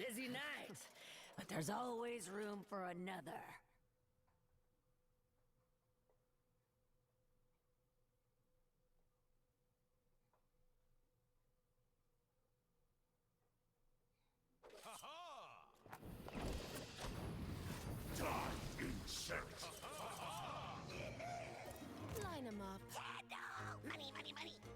Busy night, but there's always room for another. Die, insect! Line 'em up. Candle! Money, money, money!